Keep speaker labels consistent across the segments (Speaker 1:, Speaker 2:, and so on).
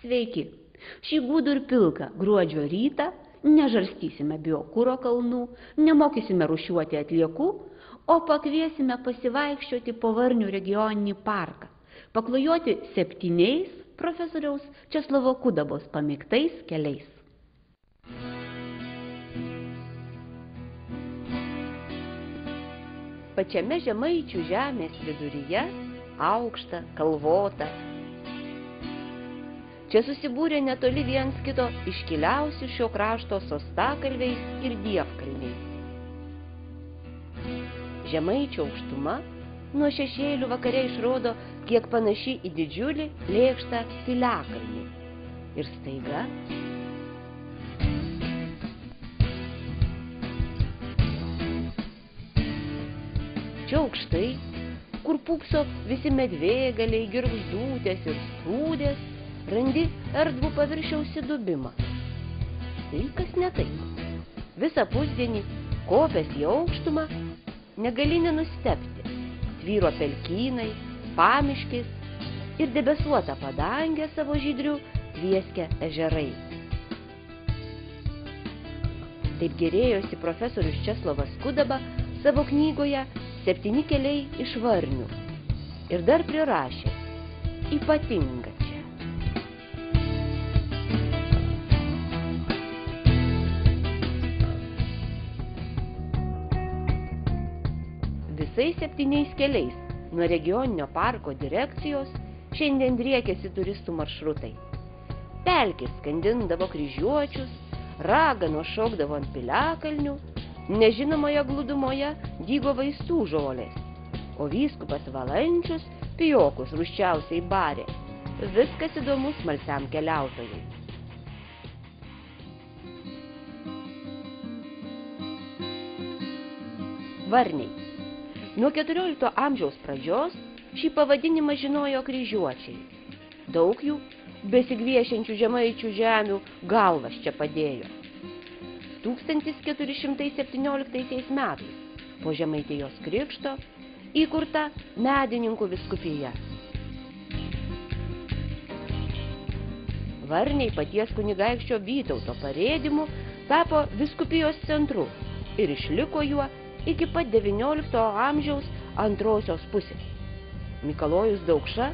Speaker 1: Sveiki! Šį gūdų ir pilką gruodžio rytą nežarstysime biokuro kalnų, nemokysime rūšiuoti atliekų, o pakviesime pasivaikščioti po Varnių regioninį parką, paklajoti 7 profesoriaus Česlovo Kudabos pamėgtais keliais. Pačiame Žemaičių žemės viduryje aukšta, kalvota. Čia susibūrė netoli viens kito iškiliausių šio krašto sostakalviais ir dievkalniais. Žemaičių aukštuma nuo šešėlių vakare išrodo, kiek panaši į didžiulį lėkštą piliakalnį. Ir staiga čia aukštai, kur pūpso visi medvėgaliai, girgždūtės ir sprūdės, randi erdvų paviršiaus įdubimą. Tai kas ne taip. Visą pusdienį, kopęs į aukštumą, negali nenustebti. Tvyro pelkynai, pamiškės ir debesuota padangė savo žydrių tvieskia ežerai. Taip gėrėjosi profesorius Česlovas Kudaba savo knygoje 7 keliai iš Varnių. Ir dar prirašė ypatinga čia. Visais 7 keliais nuo regioninio parko direkcijos šiandien driekėsi turistų maršrutai. Pelkės skandindavo kryžiuočius, raganos šokdavo ant piliakalnių, nežinomoje glūdumoje dygo vaistų žolės, o vyskupas Valančius pijokus rūsčiausiai barė. Viskas įdomu smalsiam keliautojui. Varniai. Nuo 14 amžiaus pradžios šį pavadinimą žinojo kryžiuočiai. Daug jų, besigviešiančių Žemaičių žemių, galvas čia padėjo. 1417 metais po Žemaitijos krikšto įkurta Medininkų vyskupija. Varniai paties kunigaikščio Vytauto parėdimu tapo vyskupijos centru ir išliko juo iki pat 19 amžiaus antrosios pusės. Mikalojus Daukša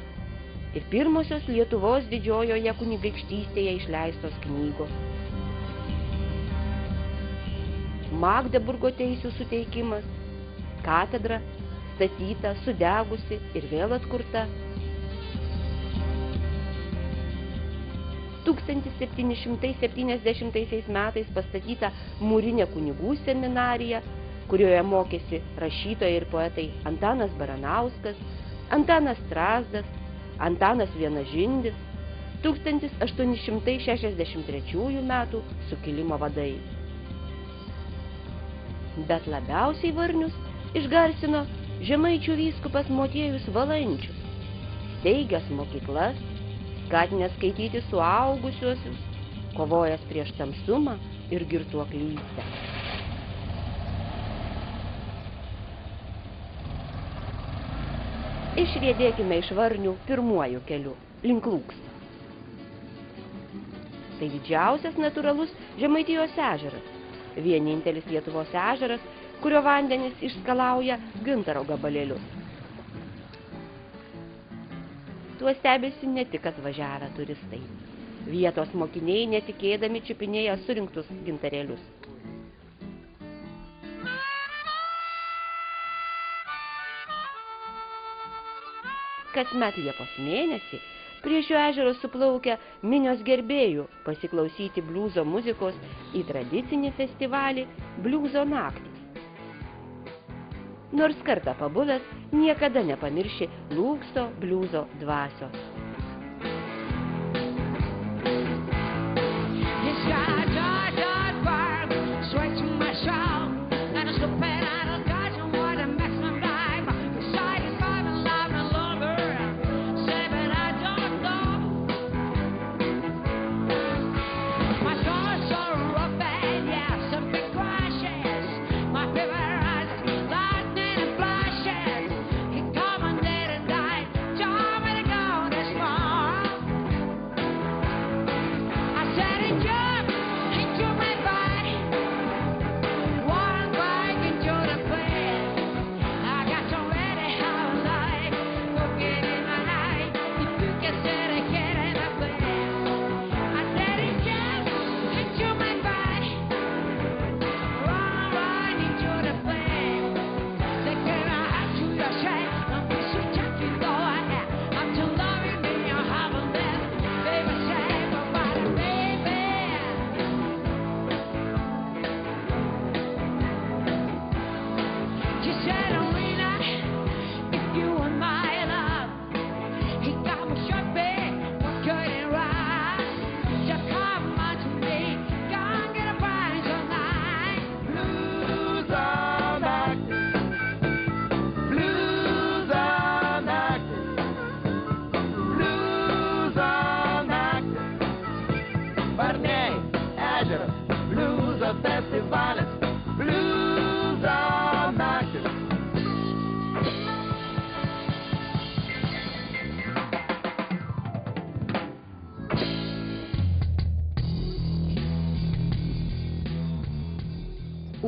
Speaker 1: ir pirmosios Lietuvos didžiojoje kunigaikštystėje išleistos knygos. Magdeburgo teisių suteikimas, katedra statyta, sudegusi ir vėl atkurta. 1770 metais pastatyta mūrinė kunigų seminarija, kurioje mokėsi rašytojai ir poetai Antanas Baranauskas, Antanas Strazdas, Antanas Vienažindis, 1863 metų sukilimo vadai. Bet labiausiai Varnius išgarsino Žemaičių vyskupas Motiejus Valančius, steigęs mokyklas, skatinęs skaityti suaugusiuosius, kovojęs prieš tamsumą ir girtuoklystę. Išriedėkime iš Varnių pirmuoju keliu, link Lūksto. Tai didžiausias natūralus Žemaitijos ežeras, vienintelis Lietuvos ežeras, kurio vandenys išskalauja gintaro gabalėlius. Tuo stebisi ne tik atvažiavę turistai. Vietos mokiniai netikėdami čiupinėja surinktus gintarėlius. Kasmet Liepos mėnesį prie šio ežero suplaukia minios gerbėjų pasiklausyti bliuzo muzikos į tradicinį festivalį Bliuzo naktys. Nors kartą pabuvęs, niekada nepamirši Lūksto bliuzo dvasios.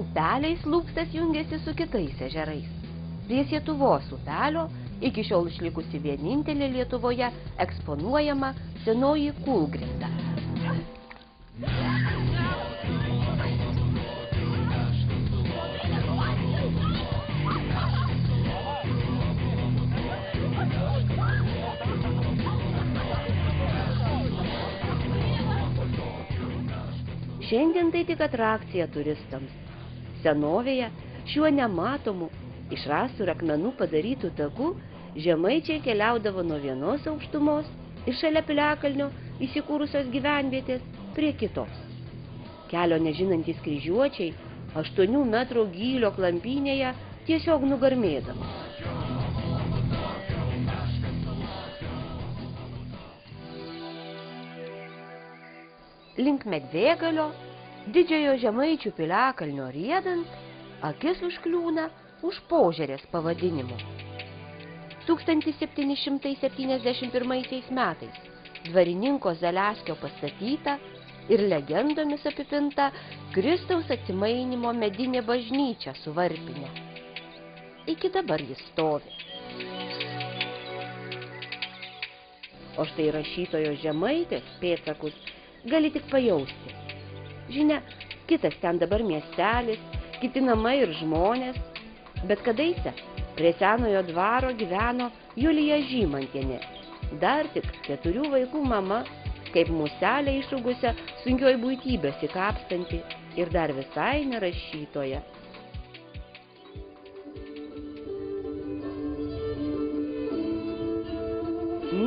Speaker 1: upeliais Lūkstas jungiasi su kitais ežerais. Prie Sietuvos upelio iki šiol išlikusi vienintelė Lietuvoje eksponuojama senoji kūlgrinda. Šiandien tai tik atrakcija turistams. Senovėje šiuo nematomu, iš rąstų ir akmenų padarytų taku žemaičiai keliaudavo nuo vienos aukštumos ir šalia piliakalnio įsikūrusios gyvenvietės prie kitos. Kelio nežinantys kryžiuočiai 8 metrų gylio klampynėje tiesiog nugarmėdavo. Link Medvėgalio, didžiojo Žemaičių piliakalnio riedant, akis užkliūna už Požerės pavadinimu. 1771 metais dvarininko Zaleskio pastatyta ir legendomis apipinta Kristaus atsimainymo medinė bažnyčia su varpine. Iki dabar jis stovi. O štai rašytojo Žemaitės pėdsakus gali tik pajausti. Žinia, kitas ten dabar miestelis, kiti namai ir žmonės, bet kadaise prie senojo dvaro gyveno Julija Žymantienė, dar tik 4 vaikų mama, kaip muselė išaugusia sunkioj buity besikapstanti ir dar visai nerašytoja.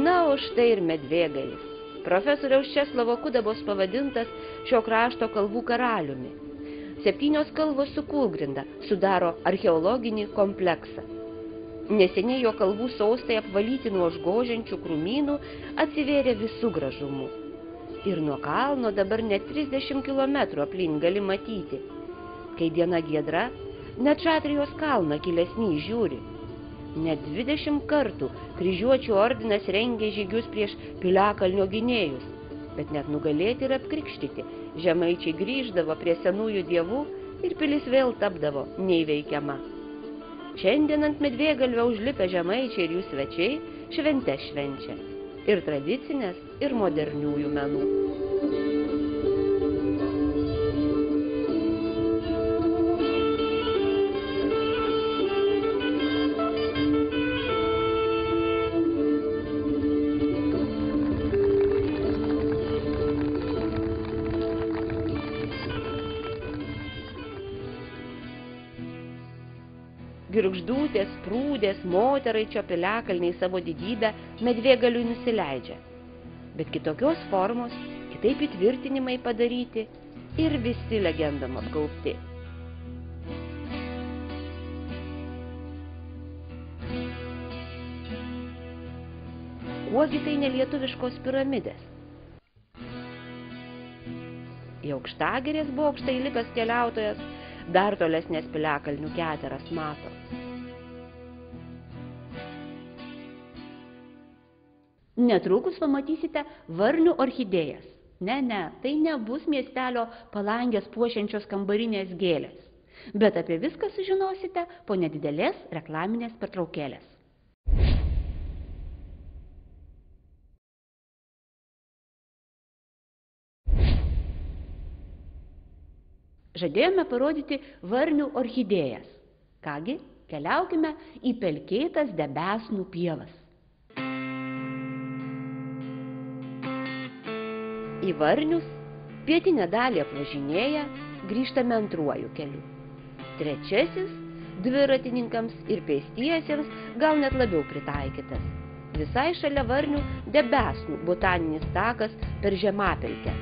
Speaker 1: Na, o štai ir Medvėgalis. Profesoriaus Česlovo Kudabos pavadintas šio krašto kalvų karaliumi. 7 kalvos su kūlgrinda sudaro archeologinį kompleksą. Neseniai jo kalvų sostai apvalyti nuo užgožiančių krūmynų atsivėrė visų gražumu. Ir nuo kalno dabar net 30 kilometrų aplink gali matyti. Kai diena giedra, net Šatrijos kalną kilesnį žiūri. Net 20 kartų kryžiuočių ordinas rengė žygius prieš piliakalnio gynėjus, bet net nugalėti ir apkrikštyti žemaičiai grįždavo prie senųjų dievų ir pilis vėl tapdavo neįveikiama. Šiandien ant Medvėgalvio užlipę žemaičiai ir jų svečiai šventes švenčia. Ir tradicinės, ir moderniųjų menų. Girgždūtės, Prūdės, Moteraičio piliakalniai savo didybę Medvėgaliui nusileidžia. Bet kitokios formos, kitaip įtvirtinimai padaryti ir visi legendom apgaubti. Kuogi tai nelietuviškos piramidės? Į Aukštagirės bokštą įlipęs keliautojas dar tolesnės piliakalnių keteras mato. Netrukus pamatysite varnių orchidėjas. Ne, tai nebus miestelio palangės puošiančios kambarinės gėlės. Bet apie viską sužinosite po nedidelės reklaminės pertraukėlės. Žadėjome parodyti varnių orchidėjas. Kągi, keliaukime į pelkėtas Debesnų pievas. Į Varnius pietinę dalį apvažinėję grįžtame antruoju keliu. Trečiasis dviratininkams ir pėstiesiems gal net labiau pritaikytas. Visai šalia Varnių Debesnų botaninis takas per Žemapelkę.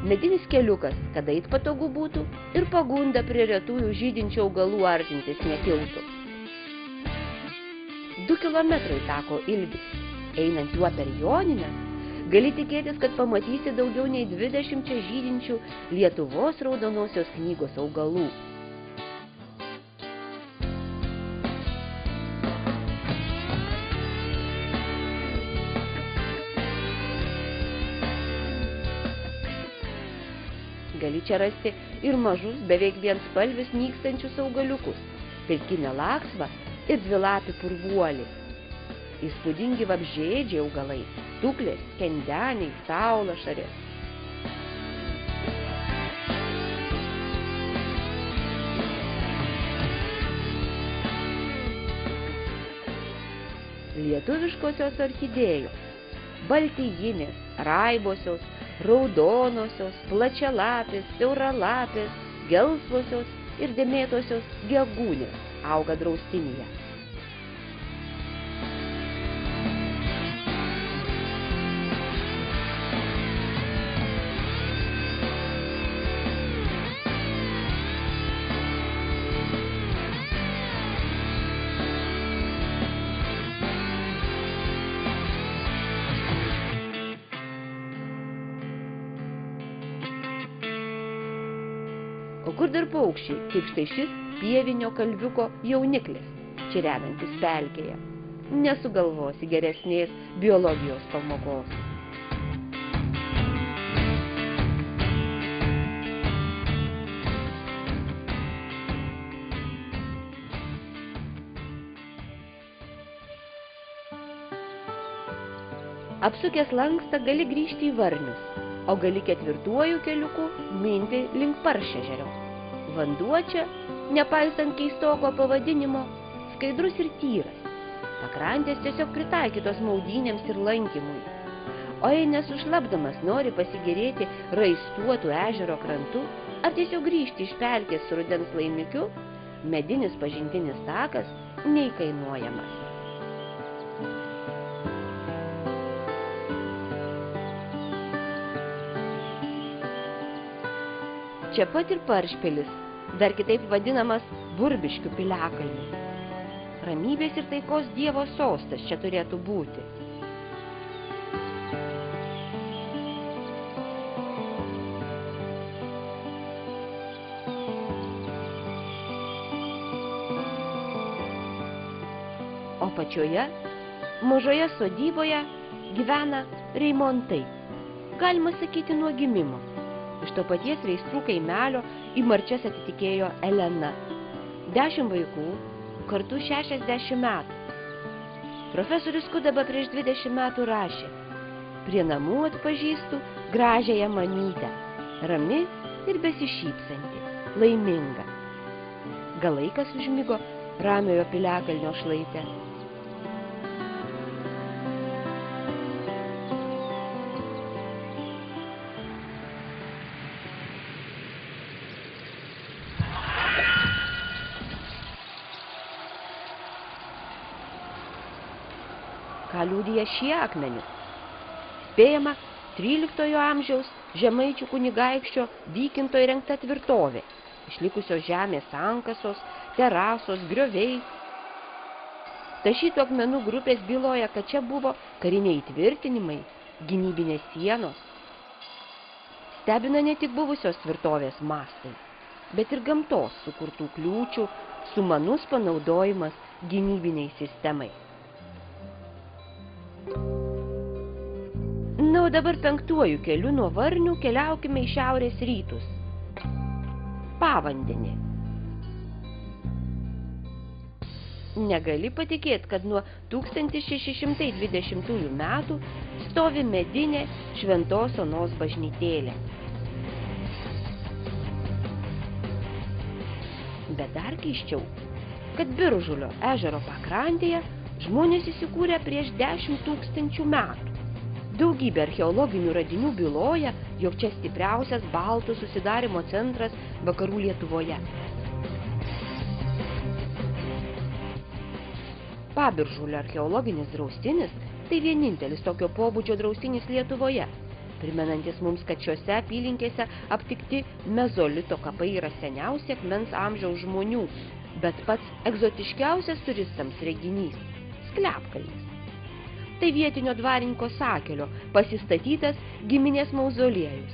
Speaker 1: Medinis keliukas, kad eit patogu būtų ir pagunda prie retųjų žydinčių augalų artintis nekiltų. 2 kilometrai tako ilgis. Einant juo per Jonines, gali tikėtis, kad pamatysi daugiau nei 20 žydinčių Lietuvos raudonosios knygos augalų. gali čia rasti ir mažus, beveik vienspalvius nykstančius augaliukus, pilkinę laksvą ir dvilapį purvuolį. Įspūdingi vabzdžiaėdžiai augalai, tuklės, skendeniai, saulašarės. Lietuviškosios orchidėjos, baltijinės, raibosios, raudonosios, plačialapės, siauralapės, gelsvosios ir dėmėtosios gegūnės auga draustinyje. O kur dar paukščiai, kaip štai šis pievinio kalviuko jauniklis, čirenantis pelkėje. Nesugalvosi geresnės biologijos pamokos. Apsukęs lankstą gali grįžti į Varnius, o gali ketvirtuoju keliuku minti link Paršežerio. Vanduo čia, nepaisant keistoko pavadinimo, skaidrus ir tyras. Pakrantės tiesiog pritaikytos maudynėms ir lankymui. O jei nesušlapdamas nori pasigėrėti raistuotų ežero krantu, ar tiesiog grįžti iš pelkės su rudens laimikiu, medinis pažintinis takas neįkainuojamas. Čia pat ir Paršpelis, dar kitaip vadinamas Burbiškių piliakalnis. Ramybės ir taikos dievo sostas čia turėtų būti. O pačioje, mažoje sodyboje gyvena Reimontai, galima sakyti nuo gimimo. Iš to paties Reistrų kaimelio į Marčias atitikėjo Elena. 10 vaikų, kartu 60 metų. Profesorius Kudaba prieš 20 metų rašė: prie namų atpažįstu gražiąją mamytę, rami ir besišypsanti, laiminga. Gal laikas užmigo ramiojo piliakalnio šlaite. Ką liudija šie akmenys? Spėjama 13 amžiaus žemaičių kunigaikščio Vykinto įrengta tvirtovė, išlikusios žemės sankasos, terasos, grioviai. Tašytų akmenų grupės byloja, kad čia buvo kariniai įtvirtinimai, gynybinės sienos. Stebina ne tik buvusios tvirtovės mastai, bet ir gamtos sukurtų kliūčių, sumanus panaudojimas gynybiniai sistemai. Na, o dabar 5 keliu nuo Varnių keliaukime į šiaurės rytus. Pavandenį. Negali patikėti, kad nuo 1620 metų stovi medinė Šventos Onos bažnytėlė. Bet dar keisčiau, kad Biržulio ežero pakrantėje žmonės įsikūrė prieš 10 000 metų. Daugybė archeologinių radinių byloja, jog čia stipriausias baltų susidarimo centras vakarų Lietuvoje. Pabiržulio archeologinis draustinis tai vienintelis tokio pobūdžio draustinis Lietuvoje, primenantis mums, kad šiose apylinkėse aptikti mezolito kapai yra seniausi akmens amžiaus žmonių, bet pats egzotiškiausias turistams reginys – Sklepkalnis. Tai vietinio dvarininko Sakelio pasistatytas giminės mauzoliejus.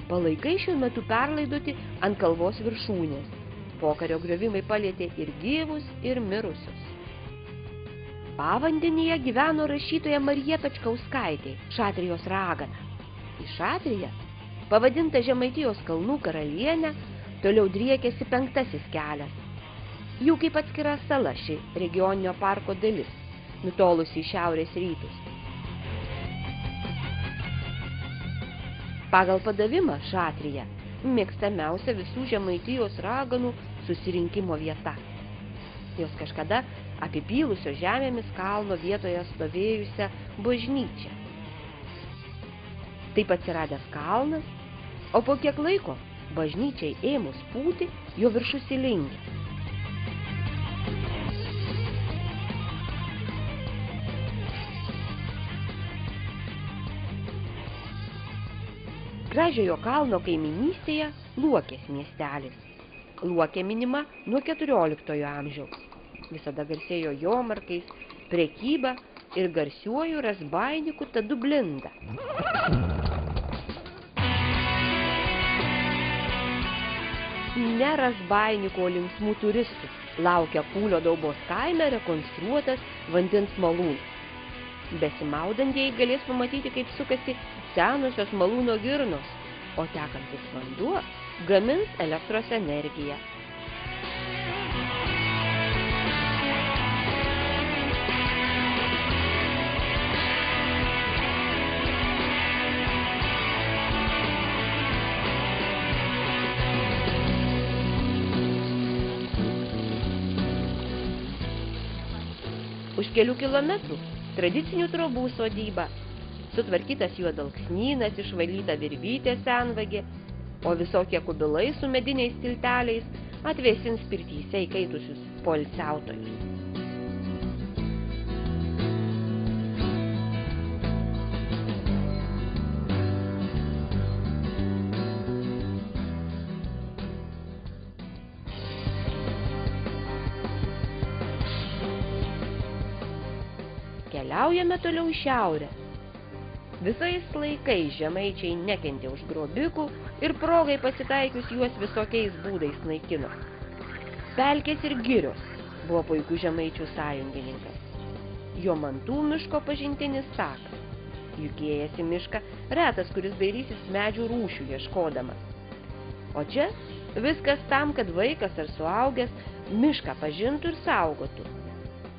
Speaker 1: Palaikai šiuo metu perlaidoti ant kalvos viršūnės. Pokario griovimai palietė ir gyvus, ir mirusius. Pavandenyje gyveno rašytoja Marija Pečkauskaitė, Šatrijos ragana. Į Šatriją Pavadinta Žemaitijos kalnų karalienė, toliau driekėsi 5. kelias. Jau kaip atskira sala ši regioninio parko dalis, nutolusi į šiaurės rytus. Pagal padavimą Šatrija mėgstamiausia visų Žemaitijos raganų susirinkimo vieta. Jos kažkada apipylusio žemėmis kalno vietoje stovėjusią bažnyčią. Taip atsiradęs kalnas, o po kiek laiko bažnyčiai ėmus pūti, jo viršus įlingė. Gražiojo kalno kaiminystėje Luokės miestelis. Luokė minima nuo 14 amžiaus. Visada garsėjo jomarkais, prekyba ir garsiuoju razbainiku Tadu Blinda. Ne razbainiko linksmų turistų laukia Kūlio Daubos kaime rekonstruotas vandens malūnas. Besimaudantieji galės pamatyti, kaip sukasi senosios malūno girnos, o tekantis vanduo gamins elektros energiją. Už kelių kilometrų tradicinių trobų sodyba, sutvarkytas juodalksnynas, išvalyta virvytė senvagė, o visokie kubilai su mediniais tilteliais atvėsins pirtyse įkaitusius poilsiautojus. Keliaujame toliau į šiaurę. Visais laikais žemaičiai nekentė už grobikų ir progai pasitaikius juos visokiais būdais naikino. Pelkės ir girios buvo puikus žemaičių sąjungininkas. Jomantų miško pažintinis takas. Juk ėjęs į mišką retas, kuris dairysis medžių rūšių ieškodamas. O čia viskas tam, kad vaikas ar suaugęs mišką pažintų ir saugotų.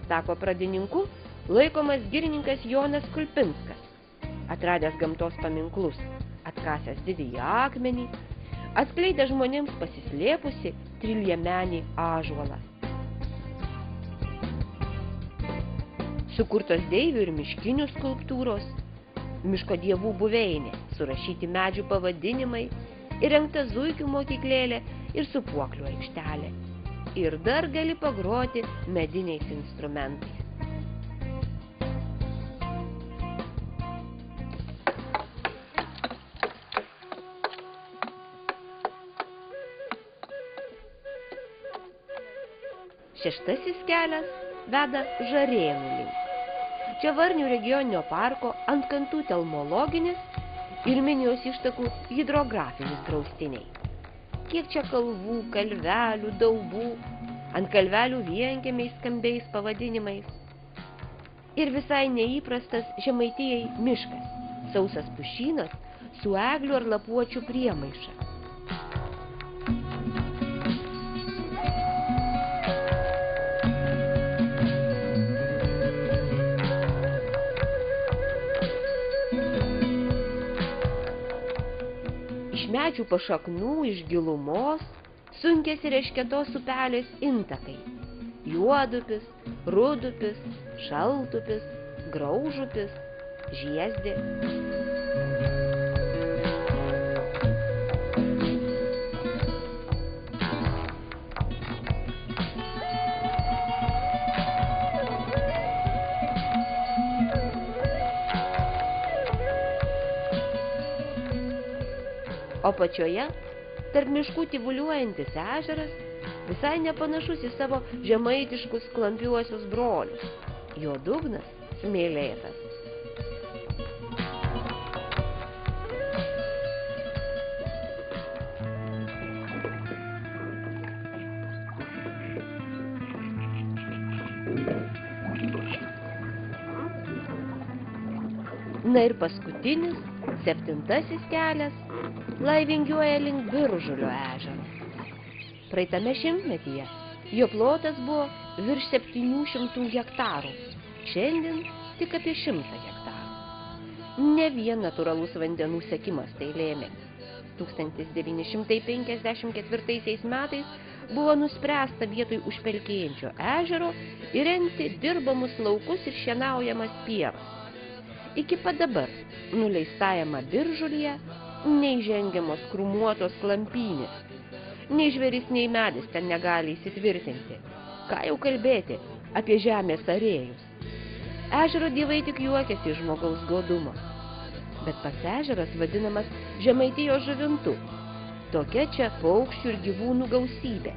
Speaker 1: Tako pradininku laikomas girininkas Jonas Kulpinskas, atradęs gamtos paminklus, atkasęs didįjį akmenį, atskleidė žmonėms pasislėpusi triliemenį ąžuolą. Sukurtos deivių ir miškinių skulptūros, miško dievų buveinė, surašyti medžių pavadinimai, įrengta zuikių mokyklėlė ir sūpuoklių aikštelė. Ir dar gali pagroti mediniais instrumentais. Šeštasis kelias veda Žarėnų link. Čia Varnių regioninio parko ant kantų telmologinis ir Minijos ištakų hidrografinis draustiniai. Kiek čia kalvų, kalvelių, daubų, ant kalvelių vienkiemiais skambiais pavadinimais. Ir visai neįprastas Žemaitijai miškas, sausas pušynas su eglių ar lapuočių priemaiša. Medžių pašaknų iš gilumos sunkėsi rešketos upelės intakai. Juodupis, rudupis, šaltupis, graužupis, žiezdė. O pačioje, tarp miškų tyvuliuojantis ežeras, visai nepanašus į savo žemaitiškus klampiuosius brolius. Jo dugnas smėlėtas. Na ir paskutinis 7 kelias laivingiuoja link Biržulio ežero. Praeitame šimtmetyje jo plotas buvo virš 700 hektarų, šiandien tik apie 100 hektarų. Ne vien natūralus vandenų sekimas tai lėmė. 1954 metais buvo nuspręsta vietoj užpelkėjančio ežero įrengti dirbamus laukus ir šienaujamas pievas. Iki pat dabar nuleistajame Biržulyje neįžengiamos krūmuotos klampynės. Nei žvėris, nei medis ten negali įsitvirtinti. Ką jau kalbėti apie žemės arėjus. Ežero dievai tik juokiasi iš žmogaus godumo. Bet pats ežeras vadinamas Žemaitijos žuvintu. Tokia čia paukščių ir gyvūnų gausybė.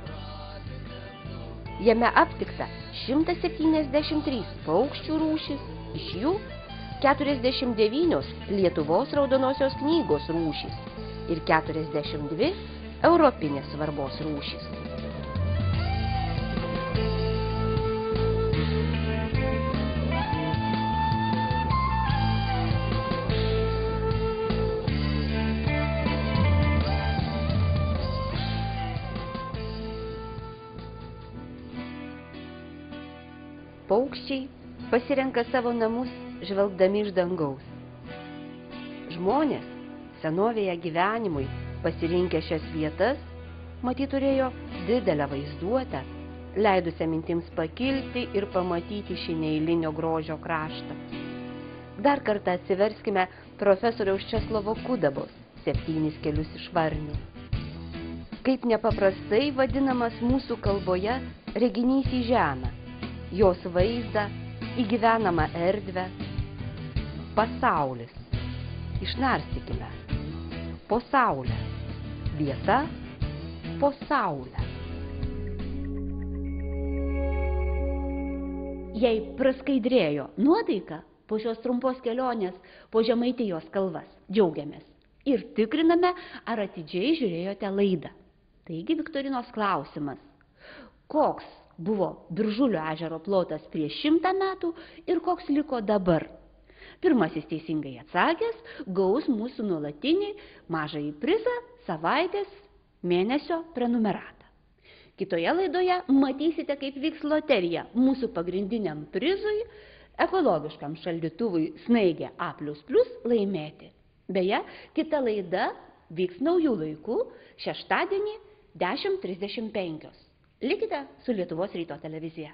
Speaker 1: Jame aptikta 173 paukščių rūšis, iš jų 49 Lietuvos raudonosios knygos rūšys ir 42 europinės svarbos rūšys. Paukščiai pasirenka savo namus žvelgdami iš dangaus. Žmonės senovėje gyvenimui pasirinkę šias vietas, matyt turėjo didelę vaizduotę, leidusią mintims pakilti ir pamatyti šį neeilinio grožio kraštą. Dar kartą atsiverskime profesoriaus Česlovo Kudabos 7 kelius iš Varnių. Kaip nepaprastai vadinamas mūsų kalboje reginys į žemę, jos vaizdą, į gyvenamą erdvę, pasaulis. Išnarstykime. Po saulę. Vieta po saulę. Jei praskaidrėjo nuotaika po šios trumpos kelionės po Žemaitijos kalvas, džiaugiamės ir tikriname, ar atidžiai žiūrėjote laidą. Taigi viktorinos klausimas. Koks buvo Biržulio ežero plotas prieš 100 metų ir koks liko dabar? Pirmasis teisingai atsakęs gaus mūsų nuolatinį mažąjį prizą savaitės mėnesio prenumeratą. Kitoje laidoje matysite, kaip vyks loterija mūsų pagrindiniam prizui, ekologiškam šaldytuvui Snaigė A++ laimėti. Beje, kita laida vyks naujų laikų šeštadienį 10:35. Likite su Lietuvos ryto televizija.